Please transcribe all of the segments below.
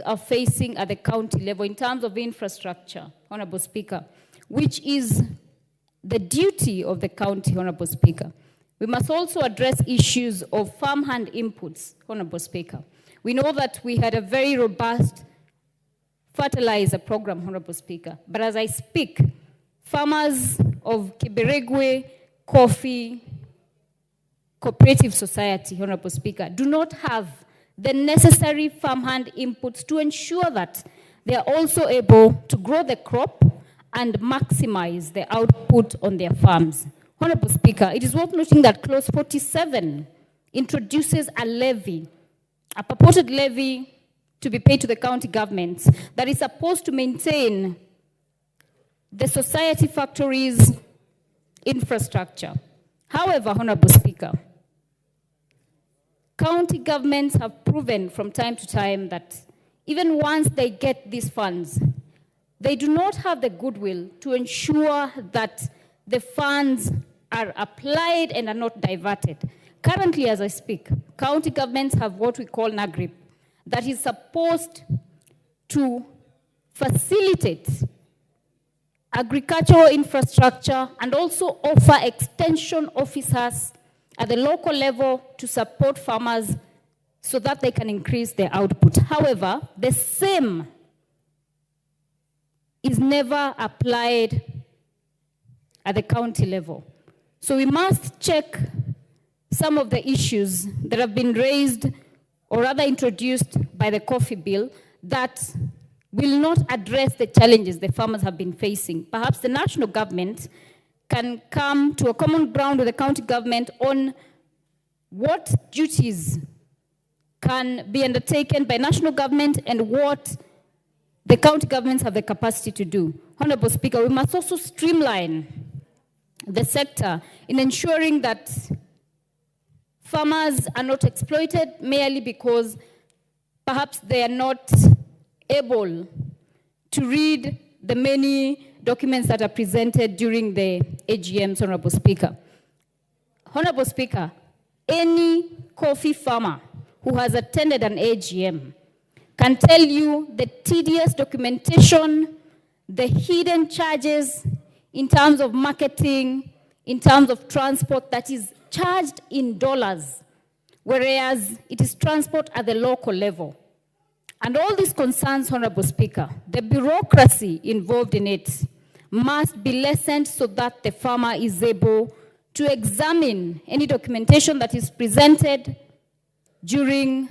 are facing at the county level in terms of infrastructure, Honorable Speaker, which is the duty of the county, Honorable Speaker. We must also address issues of farmhand inputs, Honorable Speaker. We know that we had a very robust fertilizer program, Honorable Speaker, but as I speak, farmers of Kiberegwe Coffee Cooperative Society, Honorable Speaker, do not have the necessary farmhand inputs to ensure that they are also able to grow the crop and maximize the output on their farms. Honorable Speaker, it is worth noting that Clause 47 introduces a levy, a purported levy to be paid to the county governments that is supposed to maintain the society factories' infrastructure. However, Honorable Speaker, county governments have proven from time to time that even once they get these funds, they do not have the goodwill to ensure that the funds are applied and are not diverted. Currently, as I speak, county governments have what we call NAGRIP, that is supposed to facilitate agricultural infrastructure and also offer extension officers at the local level to support farmers so that they can increase their output. However, the same is never applied at the county level. So we must check some of the issues that have been raised or rather introduced by the coffee bill that will not address the challenges the farmers have been facing. Perhaps the national government can come to a common ground with the county government on what duties can be undertaken by national government and what the county governments have the capacity to do. Honorable Speaker, we must also streamline the sector in ensuring that farmers are not exploited merely because perhaps they are not able to read the many documents that are presented during the AGMs, Honorable Speaker. Honorable Speaker, any coffee farmer who has attended an AGM can tell you the tedious documentation, the hidden charges in terms of marketing, in terms of transport that is charged in dollars, whereas it is transport at the local level. And all these concerns, Honorable Speaker, the bureaucracy involved in it must be lessened so that the farmer is able to examine any documentation that is presented during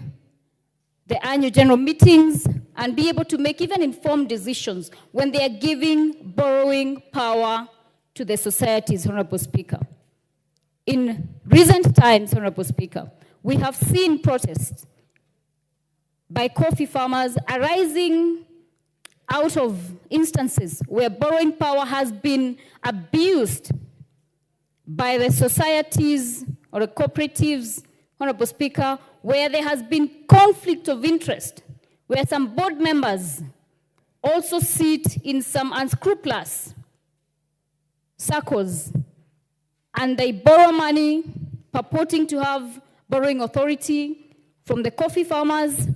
the annual general meetings and be able to make even informed decisions when they are giving borrowing power to the societies, Honorable Speaker. In recent times, Honorable Speaker, we have seen protests by coffee farmers arising out of instances where borrowing power has been abused by the societies or the cooperatives, Honorable Speaker, where there has been conflict of interest, where some board members also sit in some unscrupulous circles and they borrow money purporting to have borrowing authority from the coffee farmers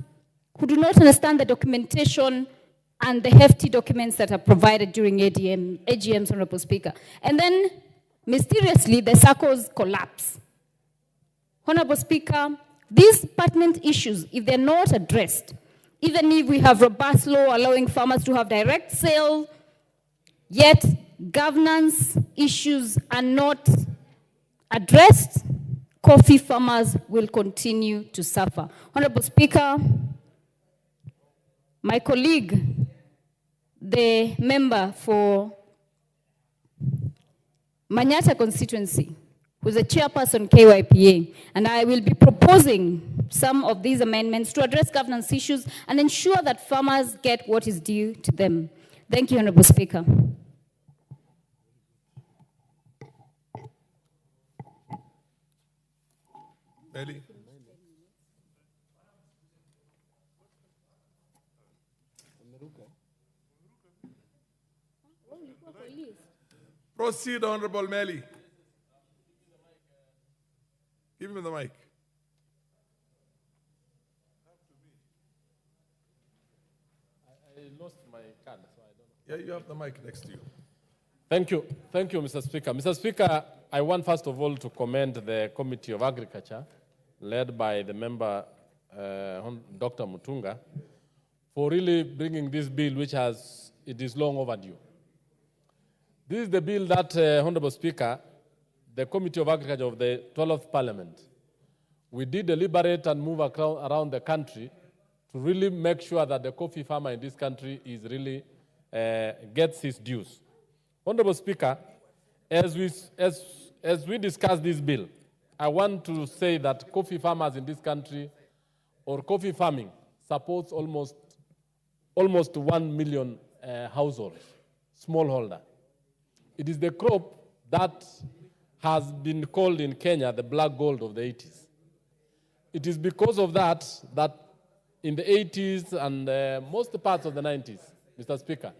who do not understand the documentation and the hefty documents that are provided during AGMs, Honorable Speaker. And then, mysteriously, the circles collapse. Honorable Speaker, these pertinent issues, if they're not addressed, even if we have robust law allowing farmers to have direct sale, yet governance issues are not addressed, coffee farmers will continue to suffer. Honorable Speaker, my colleague, the member for Manyata constituency, who's a chairperson KYPA, and I will be proposing some of these amendments to address governance issues and ensure that farmers get what is due to them. Thank you, Honorable Speaker. Melly. Proceed, Honorable Melly. Give him the mic. lost my card, so I don't know. Yeah, you have the mic next to you. Thank you, Mr. Speaker. Mr. Speaker, I want first of all to commend the Committee of Agriculture, led by the member, Dr. Mutunga, for really bringing this bill, which it is long overdue. This is the bill that, Honorable Speaker, the Committee of Agriculture of the 12th Parliament, we did deliberate and move around the country to really make sure that the coffee farmer in this country is really gets his dues. Honorable Speaker, as we discuss this bill, I want to say that coffee farmers in this country, or coffee farming, supports almost 1 million households, smallholder. It is the crop that has been called in Kenya the black gold of the 80s. It is because of that in the 80s and most parts of the 90s, Mr. Speaker,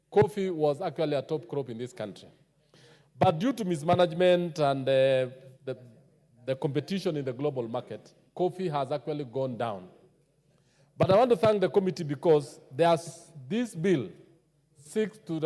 coffee was actually a top crop in this country. But due to mismanagement and the competition in the global market, coffee has actually gone down. But I want to thank the committee because this bill seeks to